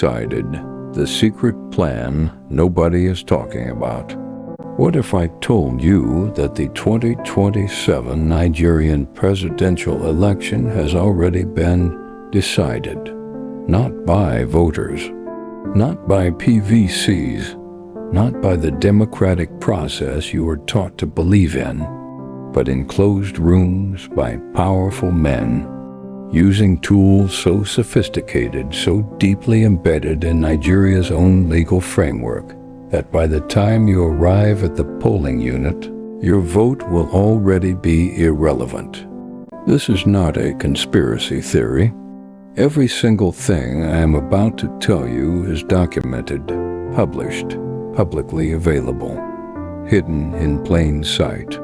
decided, the secret plan nobody is talking about. What if I told you that the 2027 Nigerian presidential election has already been decided? Not by voters, not by PVCs, not by the democratic process you were taught to believe in, but in closed rooms by powerful men, using tools so sophisticated, so deeply embedded in Nigeria's own legal framework, that by the time you arrive at the polling unit, your vote will already be irrelevant. This is not a conspiracy theory. Every single thing I am about to tell you is documented, published, publicly available, hidden in plain sight.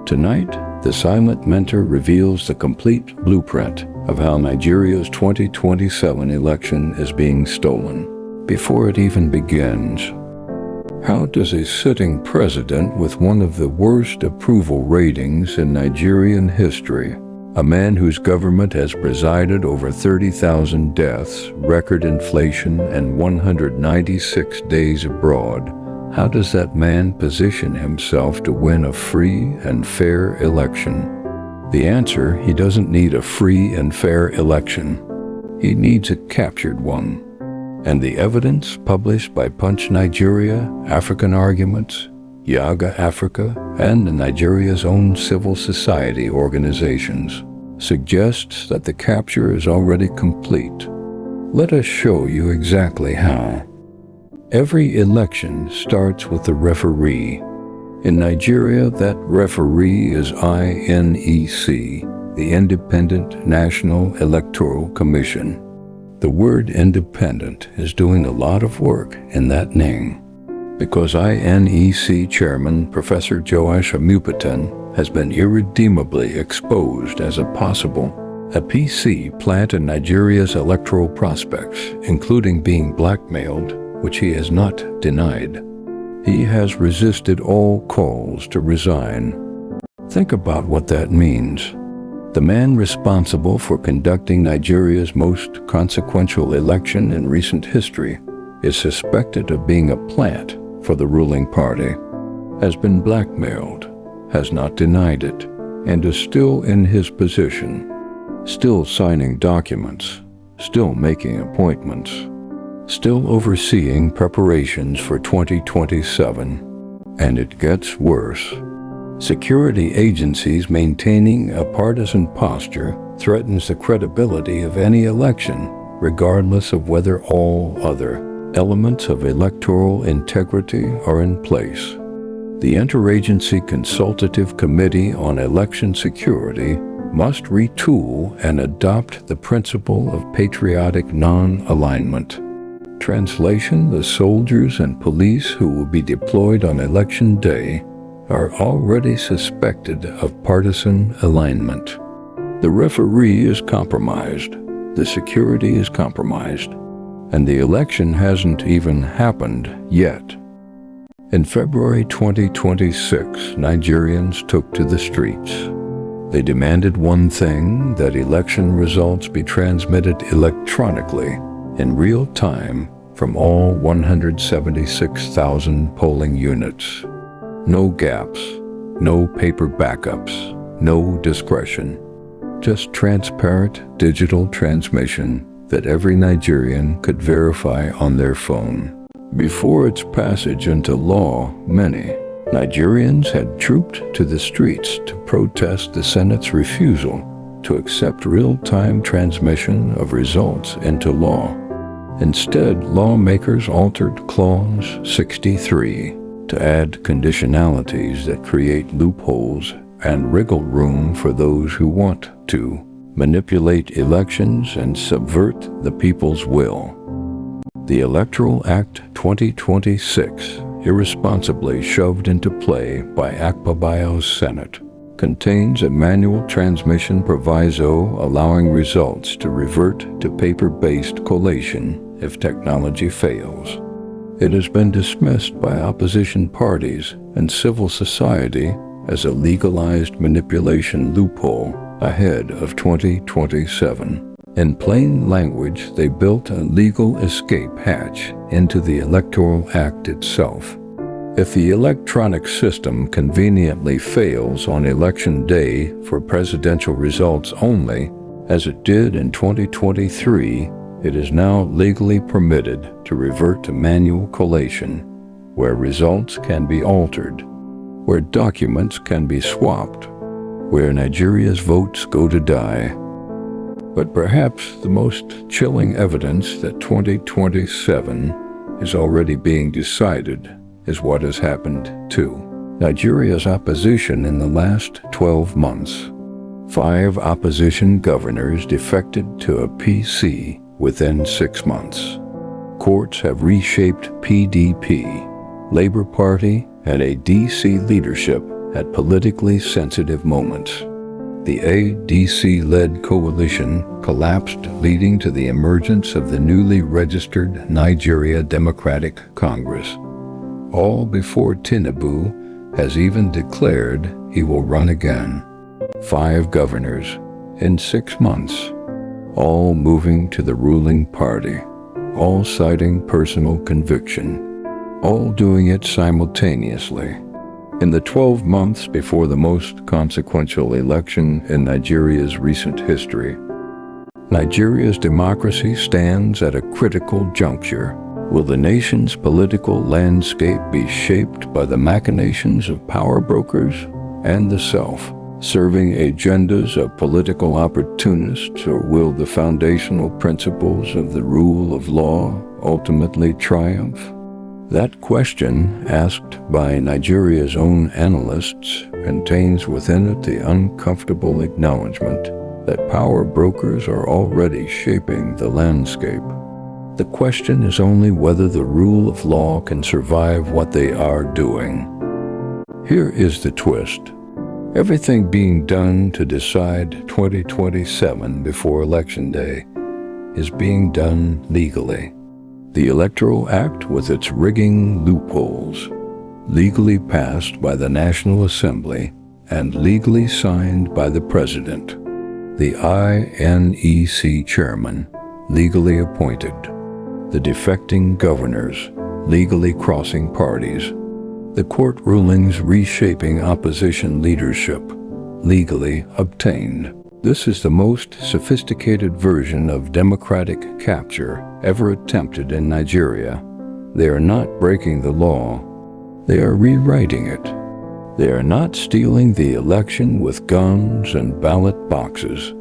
Tonight, the Silent Mentor reveals the complete blueprint of how Nigeria's 2027 election is being stolen before it even begins. How does a sitting president with one of the worst approval ratings in Nigerian history, a man whose government has presided over 30,000 deaths, record inflation, and 196 days abroad, how does that man position himself to win a free and fair election? The answer: he doesn't need a free and fair election. He needs a captured one. And the evidence published by Punch Nigeria, African Arguments, Yiaga Africa, and Nigeria's own civil society organizations suggests that the capture is already complete. Let us show you exactly how. Every election starts with a referee. In Nigeria, that referee is INEC, the Independent National Electoral Commission. The word independent is doing a lot of work in that name, because INEC Chairman Professor Joash Amupitan has been irredeemably exposed as a possible PC plant in Nigeria's electoral prospects, including being blackmailed, which he has not denied. He has resisted all calls to resign. Think about what that means. The man responsible for conducting Nigeria's most consequential election in recent history is suspected of being a plant for the ruling party, has been blackmailed, has not denied it, and is still in his position, still signing documents, still making appointments, still overseeing preparations for 2027. And it gets worse. Security agencies maintaining a partisan posture threatens the credibility of any election, regardless of whether all other elements of electoral integrity are in place. The Interagency Consultative Committee on Election Security must retool and adopt the principle of patriotic non-alignment. Translation: the soldiers and police who will be deployed on Election Day are already suspected of partisan alignment. The referee is compromised, the security is compromised, and the election hasn't even happened yet. In February 2026, Nigerians took to the streets. They demanded one thing: that election results be transmitted electronically in real time from all 176,000 polling units. No gaps, no paper backups, no discretion. Just transparent digital transmission that every Nigerian could verify on their phone. Before its passage into law, many Nigerians had trooped to the streets to protest the Senate's refusal to accept real-time transmission of results into law. Instead, lawmakers altered Clause 63 to add conditionalities that create loopholes and wriggle room for those who want to manipulate elections and subvert the people's will. The Electoral Act 2026, irresponsibly shoved into play by Akpabio's Senate, contains a manual transmission proviso allowing results to revert to paper-based collation if technology fails. It has been dismissed by opposition parties and civil society as a legalized manipulation loophole ahead of 2027. In plain language, they built a legal escape hatch into the Electoral Act itself. If the electronic system conveniently fails on election day for presidential results only, as it did in 2023, it is now legally permitted to revert to manual collation, where results can be altered, where documents can be swapped, where Nigeria's votes go to die. But perhaps the most chilling evidence that 2027 is already being decided is what has happened to Nigeria's opposition in the last 12 months. 5 opposition governors defected to a PC within 6 months. Courts have reshaped PDP, Labour Party, and a DC leadership at politically sensitive moments. The ADC-led coalition collapsed, leading to the emergence of the newly registered Nigeria Democratic Congress, all before Tinubu has even declared he will run again. 5 governors in 6 months, all moving to the ruling party, all citing personal conviction, all doing it simultaneously. In the 12 months before the most consequential election in Nigeria's recent history, Nigeria's democracy stands at a critical juncture. Will the nation's political landscape be shaped by the machinations of power brokers and the self-serving agendas of political opportunists, or will the foundational principles of the rule of law ultimately triumph? That question, asked by Nigeria's own analysts, contains within it the uncomfortable acknowledgement that power brokers are already shaping the landscape. The question is only whether the rule of law can survive what they are doing. Here is the twist. Everything being done to decide 2027 before Election Day is being done legally. The Electoral Act, with its rigging loopholes, legally passed by the National Assembly and legally signed by the President. The INEC chairman, legally appointed. The defecting governors, legally crossing parties. The court rulings reshaping opposition leadership, legally obtained. This is the most sophisticated version of democratic capture ever attempted in Nigeria. They are not breaking the law. They are rewriting it. They are not stealing the election with guns and ballot boxes.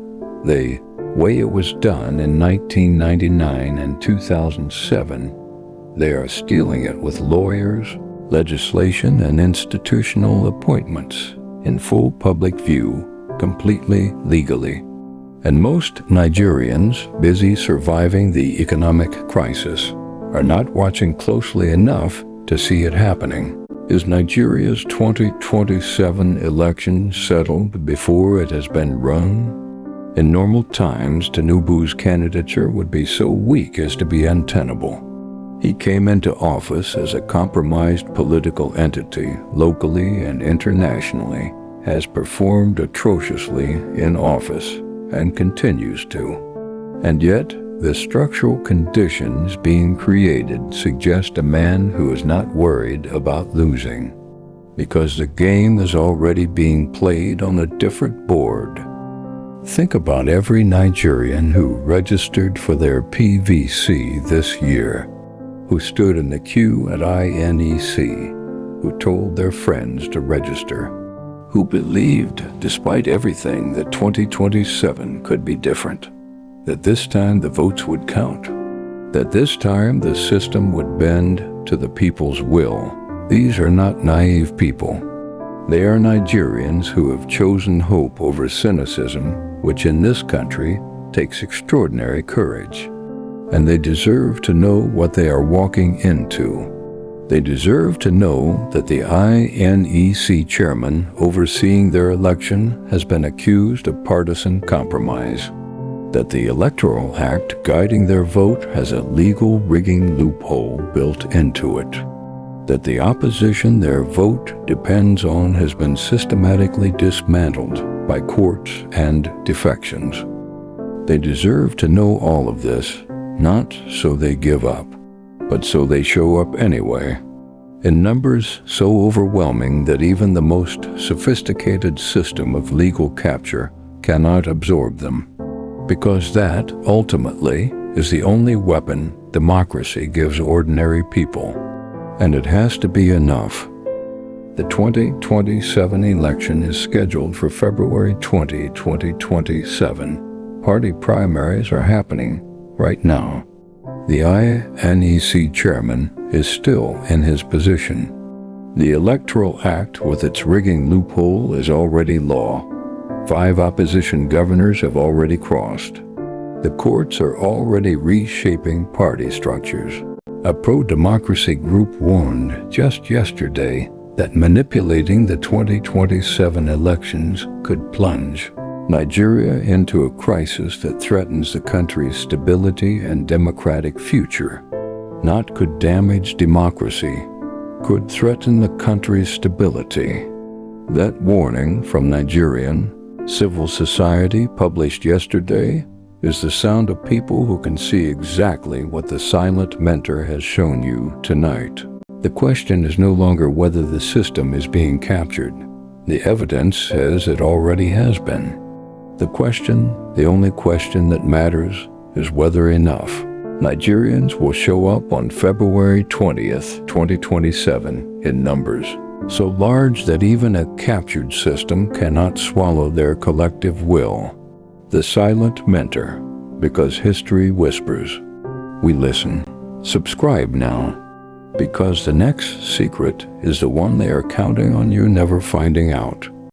The way it was done in 1999 and 2007, they are stealing it with lawyers, legislation, and institutional appointments in full public view, completely legally. And most Nigerians, busy surviving the economic crisis, are not watching closely enough to see it happening. Is Nigeria's 2027 election settled before it has been run? In normal times, Tinubu's candidature would be so weak as to be untenable. He came into office as a compromised political entity, locally and internationally, has performed atrociously in office, and continues to. And yet, the structural conditions being created suggest a man who is not worried about losing, because the game is already being played on a different board. Think about every Nigerian who registered for their PVC this year, who stood in the queue at INEC, who told their friends to register, who believed, despite everything, that 2027 could be different, that this time the votes would count, that this time the system would bend to the people's will. These are not naive people. They are Nigerians who have chosen hope over cynicism, which in this country takes extraordinary courage. And they deserve to know what they are walking into. They deserve to know that the INEC chairman overseeing their election has been accused of partisan compromise, that the Electoral Act guiding their vote has a legal rigging loophole built into it, that the opposition their vote depends on has been systematically dismantled by courts and defections, They deserve to know all of this, not so they give up, but so they show up anyway, in numbers so overwhelming that even the most sophisticated system of legal capture cannot absorb them, because that, ultimately, is the only weapon democracy gives ordinary people, and it has to be enough. The 2027 election is scheduled for February 20, 2027. Party primaries are happening right now. The INEC chairman is still in his position. The Electoral Act with its rigging loophole is already law. 5 opposition governors have already crossed. The courts are already reshaping party structures. A pro-democracy group warned just yesterday that manipulating the 2027 elections could plunge Nigeria into a crisis that threatens the country's stability and democratic future. Not could damage democracy, could threaten the country's stability. That warning from Nigerian civil society published yesterday is the sound of people who can see exactly what the silent mentor has shown you tonight. The question is no longer whether the system is being captured. The evidence says it already has been. The only question that matters, is whether enough Nigerians will show up on February 20th, 2027 in numbers so large that even a captured system cannot swallow their collective will. The silent mentor, because history whispers. We listen. Subscribe now, because the next secret is the one they are counting on you never finding out.